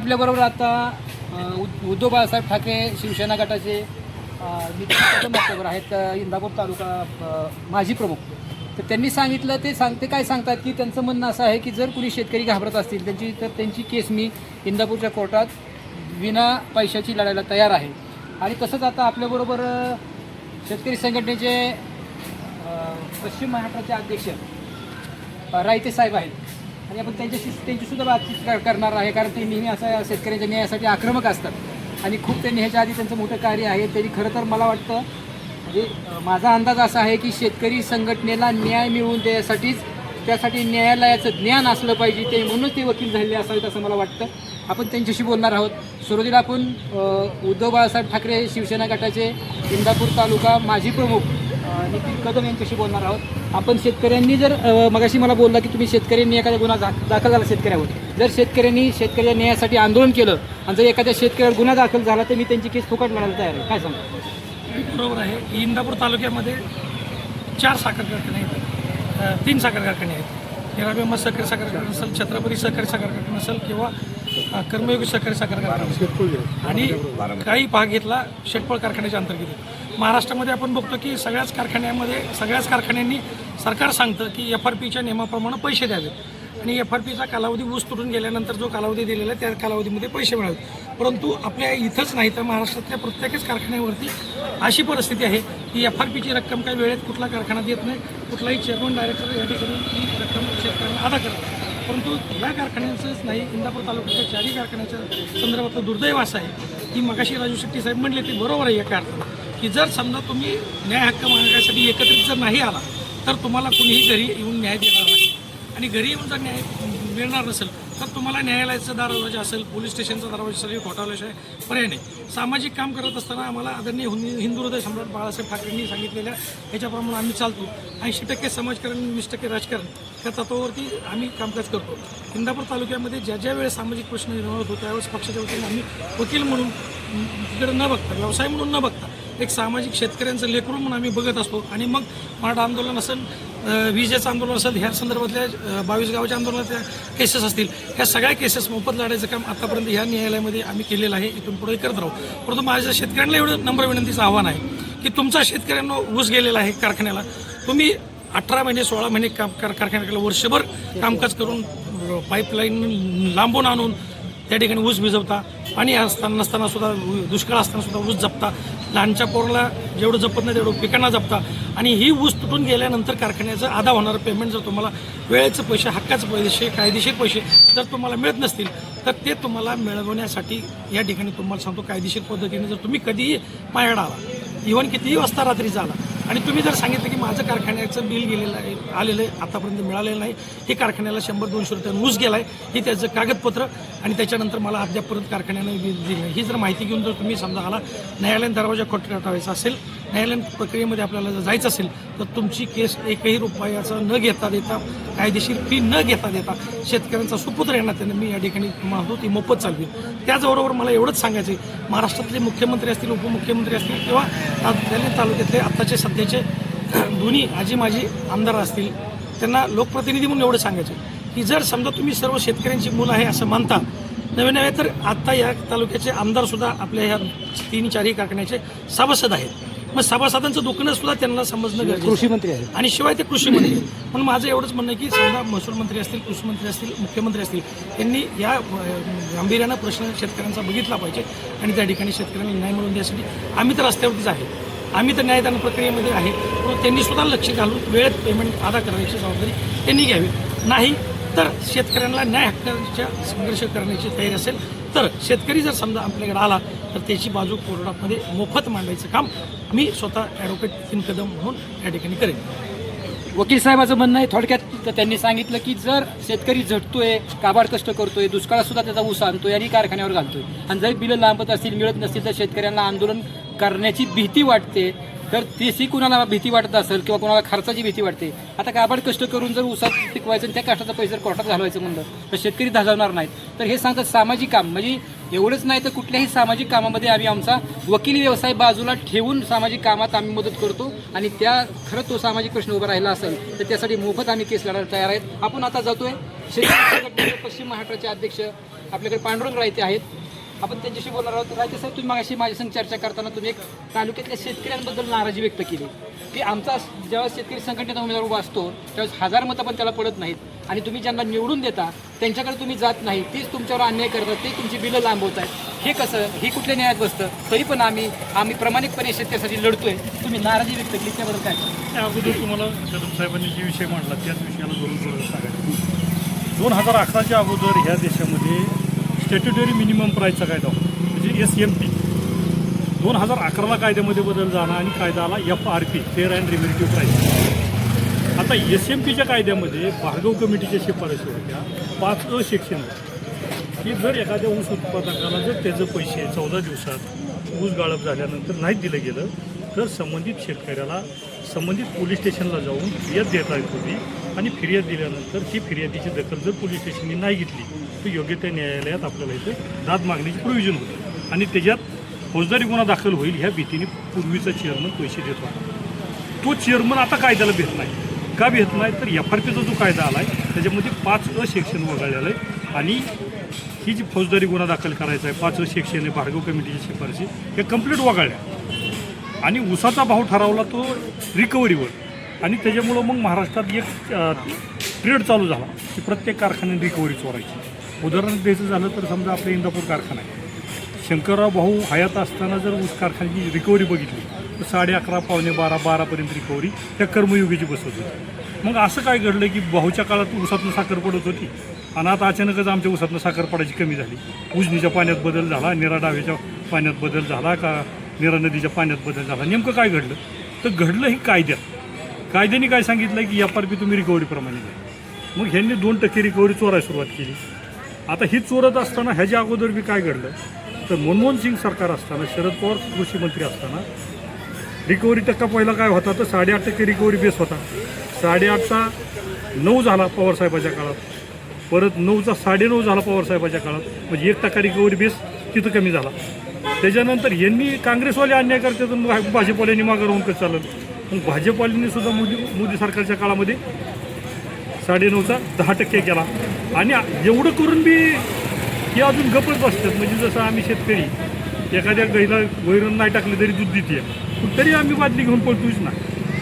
आपल्याबरोबर आता उद्धव बाळासाहेब ठाकरे शिवसेना गटाचे नितीन कदम आपल्याबरोबर आहेत, इंदापूर तालुका माजी प्रमुख. तर त्यांनी सांगितलं ते काय सांगतात की त्यांचं म्हणणं असं आहे की जर कुणी शेतकरी घाबरत असतील त्यांची केस मी इंदापूरच्या कोर्टात विना पैशाची लढायला तयार आहे. आणि तसंच आता आपल्याबरोबर शेतकरी संघटनेचे पश्चिम महाराष्ट्राचे अध्यक्ष रायते साहेब आहेत आणि आपण त्यांचीसुद्धा बातचीत करणार आहे, कारण ते नेहमी असं शेतकऱ्यांच्या न्यायासाठी आक्रमक असतात आणि खूप त्यांनी ह्याच्या आधी त्यांचं मोठं कार्य आहे. त्यांनी खरं तर मला वाटतं म्हणजे माझा अंदाज असा आहे की शेतकरी संघटनेला न्याय मिळवून देण्यासाठीच त्यासाठी न्यायालयाचं ज्ञान असलं पाहिजे, ते म्हणूनच ते वकील झालेले असावेत असं मला वाटतं. आपण त्यांच्याशी बोलणार आहोत. सुरुवातीला आपण उद्धव बाळासाहेब ठाकरे शिवसेना गटाचे इंदापूर तालुका माजी प्रमुख नितीन कदम यांच्याशी बोलणार आहोत. आपण शेतकऱ्यांनी जर मगाशी मला बोलला की तुम्ही शेतकऱ्यांनी एखादा गुन्हा दाखल झाला शेतकऱ्यावर, जर शेतकऱ्यांनी शेतकऱ्या न्यायासाठी आंदोलन केलं आणि जर एखाद्या शेतकऱ्यावर गुन्हा दाखल झाला तर मी त्यांची केस फुकट लढायला तयार आहे, काय सांगा? बरोबर आहे. इंदापूर तालुक्यामध्ये 4 साखर कारखाने आहेत, 3 साखर कारखाने आहेत. हिराबेमा सहकारी साखर कारखाना असेल, छत्रपती सहकारी साखर कारखाना असेल किंवा कर्मयोगी सहकारी साखर कारखाना आणि काही भाग घेतला शेटपळ कारखान्याच्या अंतर्गत. महाराष्ट्रामध्ये आपण बघतो की सगळ्याच कारखान्यांनी सरकार सांगतं की FRPच्या नियमाप्रमाणे पैसे द्यावे आणि FRPचा कालावधी ऊस तुटून गेल्यानंतर जो कालावधी दिलेला आहे त्या कालावधीमध्ये पैसे मिळावे. परंतु आपल्या इथंच नाही तर महाराष्ट्रातल्या प्रत्येकच कारखान्यावरती अशी परिस्थिती आहे की FRPची रक्कम काही वेळेत कुठला कारखाना देत नाही, कुठलाही चेअरमन डायरेक्टर या ठिकाणी ही रक्कम शेतकऱ्यांना अदा करतात. परंतु या कारखान्यांचंच नाही, इंदापूर तालुक्याच्या 4ही कारखान्याच्या संदर्भातलं दुर्दैव असं आहे की मगाशी राजू शेट्टी साहेब म्हणले ते बरोबर आहे एका अर्थानं की जर समजा तुम्ही न्याय हक्क मागण्यासाठी एकत्रित जर नाही आला तर तुम्हाला कुणीही घरी येऊन न्याय देणार नाही आणि घरी येऊन जर न्याय मिळणार नसेल तर तुम्हाला न्यायालयाचं दरवाजा असेल, पोलीस स्टेशनचा दरवाजा असेल, खोटावल्याशिवाय पर्याय नाही. सामाजिक काम करत असताना आम्हाला आदरणीय हिंदू हृदय सम्राट बाळासाहेब ठाकरेंनी सांगितलेल्या ह्याच्याप्रमाणे आम्ही चालतो. 80% समाजकारण, 20% राजकारण त्या तत्वावरती आम्ही कामकाज करतो. इंदापूर तालुक्यामध्ये ज्या वेळेस सामाजिक प्रश्न निर्माण होतो त्यावेळेस पक्षाच्या वतीने आम्ही वकील म्हणून तिकडे न बघता, व्यवसाय म्हणून न बघता एक सामाजिक शेतकऱ्यांचं लेकरू म्हणून आम्ही बघत असतो. आणि मग मराठा आंदोलन असेल, विजेचं आंदोलन असेल, ह्या संदर्भातल्या 22 गावाच्या आंदोलनातल्या केसेस असतील, ह्या सगळ्या केसेस मोफत लढायचं काम आतापर्यंत ह्या न्यायालयामध्ये आम्ही केलेलं आहे. इथून पुढे करत राहू. परंतु माझ्या शेतकऱ्यांना एवढं नम्र विनंतीचं आव्हान आहे की तुमचा शेतकऱ्यांना ऊस गेलेला आहे कारखान्याला, तुम्ही 18 महिने 16 महिने कारखान्याला वर्षभर कामकाज करून पाईपलाईन लांबून आणून त्या ठिकाणी ऊस भिजवता, पाणी नसताना सुद्धा, दुष्काळ असताना सुद्धा ऊस जपता, लहानच्या पोराला जेवढं जपत नाही तेवढं पिकांना जपता आणि ही ऊस तुटून गेल्यानंतर कारखान्याचं अदा होणारं पेमेंट जर तुम्हाला वेळेचं पैसे, हक्काचं पैसे, कायदेशीर पैसे जर तुम्हाला मिळत नसतील तर ते तुम्हाला मिळवण्यासाठी या ठिकाणी तुम्हाला सांगतो कायदेशीर पद्धतीने जर तुम्ही कधीही पायाड आला, इव्हन कितीही वाजता रात्रीचा आला आणि तुम्ही जर सांगितलं की माझं कारखान्याचं बिल गेलेलं आहे, आलेलं आहे, आतापर्यंत मिळालेलं नाही, हे कारखान्याला 100-200 रुपये ऊस गेला आहे, हे त्याचं कागदपत्र आणि त्याच्यानंतर मला अद्यापपर्यंत कारखान्यानं बिल दिलं, ही जर माहिती घेऊन जर तुम्ही समजा आला, न्यायालयीन दरवाजा ठोठावायचा असेल, न्यायालयीन प्रक्रियेमध्ये आपल्याला जर जायचं असेल तर तुमची केस एकही रुपयाचं न घेता देता, कायदेशीर फी न घेता देता शेतकऱ्यांचा सुपुत्र येणार त्यांना मी या ठिकाणी म्हणतो ती मोफत चालवी. त्याचबरोबर मला एवढंच सांगायचं आहे, महाराष्ट्रातले मुख्यमंत्री असतील, उपमुख्यमंत्री असतील किंवा तालुक्यातले आत्ताचे सध्याचे दोन्ही आजी माजी आमदार असतील, त्यांना लोकप्रतिनिधी म्हणून एवढं सांगायचं की जर समजा तुम्ही सर्व शेतकऱ्यांची मुलं आहे असं मानता नवे तर आत्ता या तालुक्याचे आमदारसुद्धा आपल्या ह्या 3-4ही कारखान्याचे सभासद आहेत. मग सभासदांचं दुखणं सुद्धा त्यांना समजणं गरजेचं, कृषी मंत्री आहे आणि शिवाय ते कृषी मंत्री आहेत. म्हणून माझं एवढंच म्हणणं आहे की समजा महसूल मंत्री असतील, कृषी मंत्री असतील, मुख्यमंत्री असतील, त्यांनी या गांभीर्यानं प्रश्न शेतकऱ्यांचा बघितला पाहिजे आणि त्या ठिकाणी शेतकऱ्यांना न्याय मिळवून देण्यासाठी आम्ही तर रस्त्यावरतीच आहे, आम्ही तर न्यायदान प्रक्रियेमध्ये आहे, पण त्यांनी सुद्धा लक्ष घालून वेळेत पेमेंट अदा करण्याची जबाबदारी त्यांनी घ्यावी. नाही तर शेतकऱ्यांना न्याय हक्काच्या संघर्ष करण्याची तयारी असेल तर शेतकरी जर समजा आपल्याकडे आला तर त्याची बाजू कोर्टामध्ये मोफत मांडायचं काम मी स्वतः ॲडव्होकेट नितीन कदम म्हणून या ठिकाणी करेन. वकील साहेबाचं म्हणणं आहे थोडक्यात त्यांनी सांगितलं की जर शेतकरी झटतोय, काबाड कष्ट करतोय, दुष्काळात सुद्धा त्याचा ऊस आणतोय आणि कारखान्यावर घालतोय आणि जर बिलं लांबत असतील, मिळत नसतील तर शेतकऱ्यांना आंदोलन करण्याची भीती वाटते. तर तीही कुणाला भीती वाटत असेल किंवा कुणाला खर्चाची भीती वाटते. आता काबाड कष्ट करून जर ऊसात पिकवायचं आणि त्या कष्टाचा पैसा कोर्टात घालवायचं म्हणलं तर शेतकरी धाजवणार नाहीत. तर हे सांगतात सामाजिक काम, म्हणजे एवढंच नाही तर कुठल्याही सामाजिक कामामध्ये आम्ही आमचा वकिली व्यवसाय बाजूला ठेवून सामाजिक कामात आम्ही मदत करतो आणि त्या खरंच तो सामाजिक प्रश्न उभा राहिला असेल तर त्यासाठी मोफत आम्ही केस लढायला तयार आहेत. आपण आता जातोय शेतकरी संघटनेचे पश्चिम महाराष्ट्राचे अध्यक्ष आपल्याकडे पांडुरंग रायते आहेत, आपण त्यांच्याशी बोलणार आहोत. रायते साहेब, तुम्ही मागाशी माझ्या संग चर्चा करताना तुम्ही एक तालुक्यातल्या शेतकऱ्यांबद्दल नाराजी व्यक्त केली की आमचा जेव्हा शेतकरी संघटनेचा उमेदवार उभा असतो त्यावेळेस 1000 मतं पण त्याला पडत नाहीत आणि तुम्ही ज्यांना निवडून देता त्यांच्याकडे तुम्ही जात नाही, तीच तुमच्यावर अन्याय करतात, ते तुमची बिलं लांबवत आहेत. हे कसं, ही कुठल्या न्यायात बसतं? तरी पण आम्ही प्रामाणिकपणे शेतकऱ्यासाठी लढतोय. तुम्ही नाराजी व्यक्त केली त्याबद्दल काय? अगोदर तुम्हाला कदम साहेबांनी जे विषय मांडला त्याच विषयाला धरून थोडं सांगायचं. 2011च्या अगोदर ह्या देशामध्ये स्टॅट्युटरी मिनिमम प्राईसचा कायदा होता, म्हणजे SMP. 2011ला कायद्यामध्ये बदल झाला आणि कायदा आला FRP, fair and relative price. आता SMP कायद्यामध्ये भार्गव कमिटीच्या शिफारशी होत्या 5A सेक्शन, की जर एखाद्या ऊस उत्पादकाला जर त्याचं पैसे 14 दिवसात ऊस गाळप झाल्यानंतर नाही दिलं गेलं तर संबंधित शेतकऱ्याला संबंधित पोलीस स्टेशनला जाऊन फिर्याद देता येत होती आणि फिर्याद दिल्यानंतर ती फिर्यादीची दखल जर पोलीस स्टेशनने नाही घेतली तर योग्य त्या न्यायालयात आपल्याला इथं दाद मागण्याची प्रोव्हिजन होतं आणि त्याच्यात फौजदारी गुन्हा दाखल होईल ह्या भीतीने पूर्वीचा चेअरमन पैसे देत होता. तो चेअरमन आता कायद्याला भेट नाही. का भेट नाही तर FRPचा जो कायदा आला आहे त्याच्यामध्ये 5A सेक्शन वगळलेलं आहे आणि ही जी फौजदारी गुन्हा दाखल करायचा आहे 5A सेक्शन आहे भार्गव कमिटीची शिफारशी हे कंप्लीट वगळल्या आणि ऊसाचा भाव ठरवला तो रिकव्हरीवर आणि त्याच्यामुळं मग महाराष्ट्रात एक ट्रेड चालू झाला की प्रत्येक कारखान्याने रिकव्हरी चोरायची. उदाहरण द्यायचं झालं तर समजा आपल्या इंदापूर कारखाना आहे, शंकरराव भाऊ हयात असताना जर ऊस कारखान्याची रिकव्हरी बघितली तर 11:30 पावणे 12 रिकव्हरी त्या कर्मयोगीची बसत होती. मग असं काय घडलं की भाऊच्या काळात ऊसातून साखर पडत होती आणि आता अचानकच आमच्या ऊसातून साखर पडायची कमी झाली. उजनीच्या पाण्यात बदल झाला, निरा डाव्याच्या पाण्यात बदल झाला का निरा नदीच्या पाण्यात बदल झाला. नेमकं काय घडलं तर घडलं ही कायद्याने काय सांगितलं की FRP तुम्ही रिकव्हरीप्रमाणे द्या. मग ह्यांनी 2% रिकव्हरी चोरायला सुरुवात केली. आता ही चोरत असताना ह्याच्या अगोदर बी काय घडलं तर मनमोहन सिंग सरकार असताना, शरद पवार कृषी मंत्री असताना रिकव्हरी टक्का पहिला काय होता तर 8.5% रिकव्हरी बेस होता. 8.5चा 9 झाला पवारसाहेबाच्या काळात, परत 9चा 9.5 झाला पवारसाहेबाच्या काळात, म्हणजे 1% रिकव्हरी बेस तिथं कमी झाला. त्याच्यानंतर यांनी काँग्रेसवाले अन्याय करतात, भाजपवाल्यांनी मागं राहून कसं चाललं. मग भाजपवाल्यांनी सुद्धा मोदी सरकारच्या काळामध्ये 9.5चा 10% केला आणि एवढं करून बी हे अजून गप्पच बसतात. म्हणजे जसं आम्ही शेतकरी एखाद्या गाईला वैरण नाही टाकले तरी दूध देते तरी आम्ही बादली घेऊन पळतोच ना.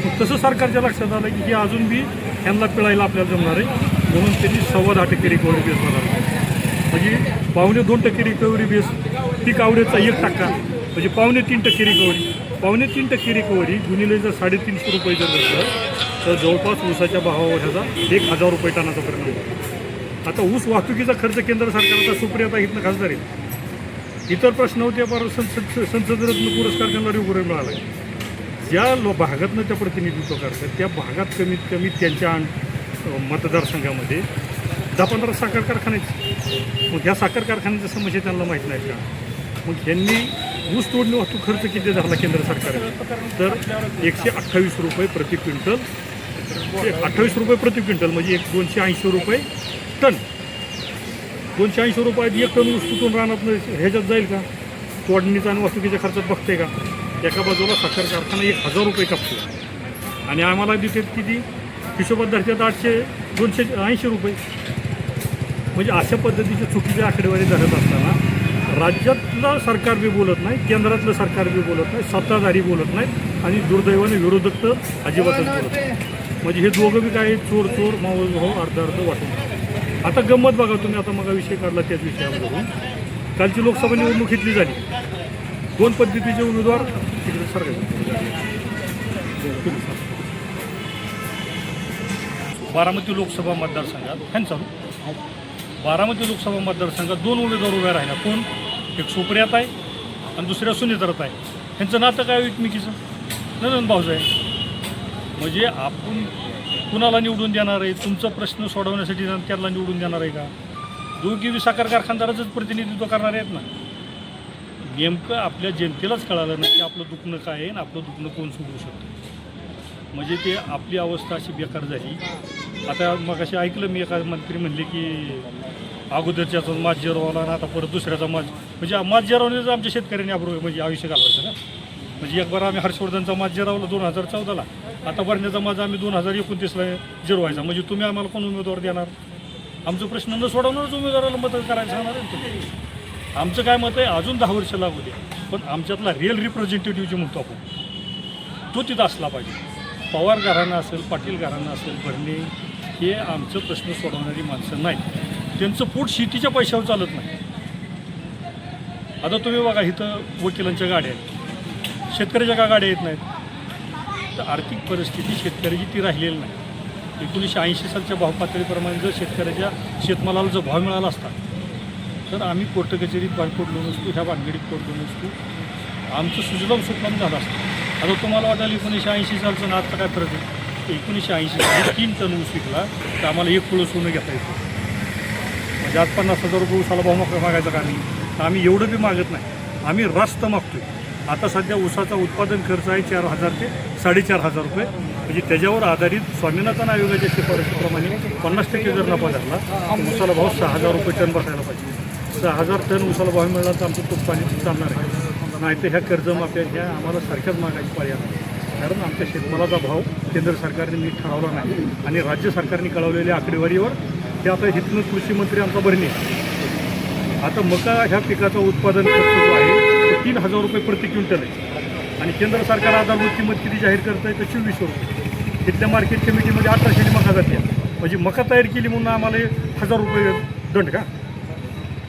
मग तसं सरकारच्या लक्षात आलं की हे अजून बी यांना पिळायला आपल्याला जमणार आहे म्हणून त्यांनी 10.25% रिकव्हरी बेस बनवला. म्हणजे 2.25% रिकव्हरी बेस, पीक आवरेजचा 1% म्हणजे 3.25% रिकव्हरी. 3.25% रिकव्हरी गुणिले जर 350 रुपये जर बसलं तर जवळपास ऊसाच्या भावावर ह्याचा 1000 रुपये टनाचा परिणाम होतो. आता ऊस वाहतुकीचा खर्च केंद्र सरकारचा सुप्रियाता इथनं खासदार आहे. इतर प्रश्न होते बरं, संसदरत्न पुरस्कार त्यांना रिकव्हरी मिळाला आहे. ज्या भागातनं त्या प्रतिनिधित्व करतात त्या भागात कमीत कमी त्यांच्या मतदारसंघामध्ये 10-15 साखर कारखाने. मग ह्या साखर कारखान्याच्या समस्या त्यांना माहीत नाही का? मग यांनी ऊस तोडणी वाहतूक खर्च किती झाला केंद्र सरकारने तर 128 रुपये प्रति क्विंटल, 28 रुपये प्रति क्विंटल म्हणजे 280 रुपये टन. 280 रुपयात 1 टन ऊस कुठून राहणार ह्याच्यात जाईल का? तोडणीचा आणि वाहतुकीच्या खर्चात बघते का? एका बाजूला साखर कारखाना 1000 रुपये कापतो आणि आम्हाला देते किती हिशोबात धरतात 280 रुपये. म्हणजे अशा पद्धतीचे चुकीचे आकडेवारी धरत असताना राज्यातलं सरकार बी बोलत नाही, केंद्रातलं सरकार बी बोलत नाही, सत्ताधारी बोलत नाहीत आणि दुर्दैवाने विरोधक तर अजिबातच बोलत नाही. म्हणजे हे दोघं बी काय चोर मावळ भाऊ अर्ध वाटून. आता गंमत बघा तुम्ही, आता मग विषय काढला त्याच विषयावरून. कालची लोकसभा निवडणूक घेतली झाली, 2 पद्धतीचे उमेदवार तिकडे सरकार. बारामती लोकसभा मतदारसंघात बारामती लोकसभा मतदारसंघात 2 उमेदवार उभे राहिल्या. कोण? एक सुप्रियात आहे आणि दुसऱ्या सुनीतारात आहे. ह्यांचं नातं काय एकमेकीचं नंदन भाऊचं आहे. म्हणजे आपण कुणाला निवडून देणार आहे? तुमचा प्रश्न सोडवण्यासाठी त्याला निवडून देणार आहे का? दोघी साखर कारखानदाराचंच प्रतिनिधित्व करणारे आहेत ना. नेमकं आपल्या जनतेलाच कळालं नाही की आपलं दुखणं काय आहे आणि आपलं दुखणं कोण सोडवू शकतं. म्हणजे ते आपली अवस्था अशी बेकार झाली. आता मग अशी ऐकलं मी, एका मंत्री म्हणले की अगोदरच्याचा माज जिरवला आणि आता परत दुसऱ्याचा माज, म्हणजे माज जिरवण्याचं आमच्या शेतकऱ्यांनी अप्रूव्ह म्हणजे आयुष्य घालवायचं ना. म्हणजे एक बार आम्ही हर्षवर्धनचा माज जिरवला 2014ला, आता भरण्याचा माज आम्ही 2029ला जिरवायचा. म्हणजे तुम्ही आम्हाला कोण उमेदवार देणार? आमचं प्रश्न न सोडवणारच उमेदवाराला मत करायला सांगणार आहे तुम्ही. आमचं काय मत आहे, अजून 10 वर्ष लागू दे, पण आमच्यातला रिअल रिप्रेझेंटेटिव्ह जे म्हणतो आपण तो तिथं असला पाहिजे. पवार घराणं असेल, पाटील घराणं असेल, भरणे हे आमचं प्रश्न सोडवणारी माणसं नाहीत. त्यांचं पोट शेतीच्या पैशावर चालत नाही. आता तुम्ही बघा, इथं वकिलांच्या गाड्या आहेत, शेतकऱ्याच्या का गाड्या येत नाहीत? तर आर्थिक परिस्थिती शेतकऱ्याची ती राहिलेली नाही. 1980 सालच्या भावपातळीप्रमाणे जर शेतकऱ्याच्या शेतमालाला जर भाव मिळाला असता तर आम्ही कोर्ट कचेरीत पडलो नसतो, ह्या भानगडीत पडलो नसतो, आमचं सुजलाम सुफलाम झालं असतं. आता तुम्हाला वाटेल 1980 सालचं ना आजचा काय फरक आहे? 1980 साली 3 टन ऊस विकला तर आम्हाला 1 किलो सोनं घेता येतं. म्हणजे आज 50,000 रुपये ऊसाला भाव मागायचा का नाही? तर आम्ही एवढं बी मागत नाही, आम्ही रास्त मागतोय. आता सध्या ऊसाचा उत्पादन खर्च आहे 4,000 ते 4,500 रुपये. म्हणजे त्याच्यावर आधारित स्वामीनाथन आयोगाच्या शिफारशीप्रमाणे 50% जर नफा धरला तर ऊसाला भाव 6,000 रुपये टन बसायला पाहिजे. 6,000 टन ऊसाला भाव मिळाला तर आमचं तूप पाणी चालणार आहे. नाही तर ह्या कर्जमाफ्या ह्या आम्हाला सारख्याच मागायची पर्याय नाही. कारण आमच्या शेतमालाचा भाव केंद्र सरकारने नीट ठरवला नाही आणि राज्य सरकारने कळवलेल्या आकडेवारीवर ते आता इथनं कृषी मंत्री आमचा भरणे. आता मका ह्या पिकाचं उत्पादन खर्च जो आहे तो 3,000 रुपये प्रति क्विंटल आहे आणि केंद्र सरकार आधारभूत किंमत किती जाहीर करतं आहे तर 2400 रुपये. तिथल्या मार्केट कमिटीमध्ये 1800 मका जाते. म्हणजे मका तयार केली म्हणून आम्हाला 1,000 रुपये दंड का?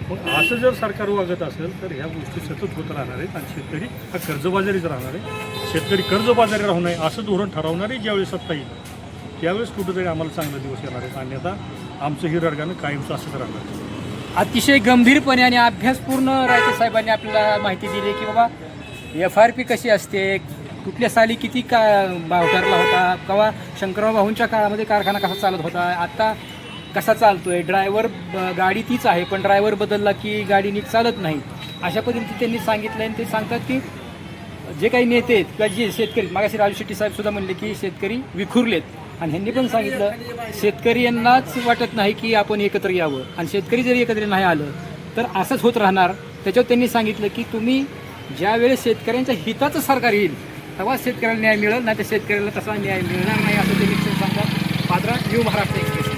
मग असं जर सरकार वागत असेल तर ह्या गोष्टी सतत होत राहणार आहेत आणि शेतकरी हा कर्जबाजारीच राहणार आहे. शेतकरी कर्जबाजारी राहू नये असं धोरण ठरवणारे ज्यावेळेस सत्ता येईल त्यावेळेस कुठंतरी आम्हाला चांगले दिवस येणार आहेत. अन्यथा आमचं ही रडगाणं कायमचं असंच राहणार आहे. अतिशय गंभीरपणे आणि अभ्यासपूर्ण रायते साहेबांनी आपल्याला माहिती दिली की बाबा FRP कशी असते, कुठल्या साली किती भाव ठरला होता, केव्हा शंकरराव भाऊंच्या काळामध्ये कारखाना कसा चालत होता, आता कसा चालतोय, ड्रायव्हर गाडी तीच आहे पण ड्रायव्हर बदलला की गाडी नीट चालत नाही, अशा पद्धतीने त्यांनी सांगितलं. आणि ते सांगतात की जे काही नेते आहेत किंवा जे शेतकरी, मागाशी राजू शेट्टी साहेब सुद्धा म्हणले की शेतकरी विखुरलेत. आणि ह्यांनी पण सांगितलं शेतकरी यांनाच वाटत नाही की आपण एकत्र यावं आणि शेतकरी जरी एकत्र नाही आलं तर असंच होत राहणार. त्याच्यावर त्यांनी सांगितलं की तुम्ही ज्या वेळेस शेतकऱ्यांच्या हिताचं सरकार येईल तेव्हा शेतकऱ्याला न्याय मिळेल, नाही तर शेतकऱ्याला तसा न्याय मिळणार नाही असं ते निश्चित सांगतात. Patra new Maharashtra express.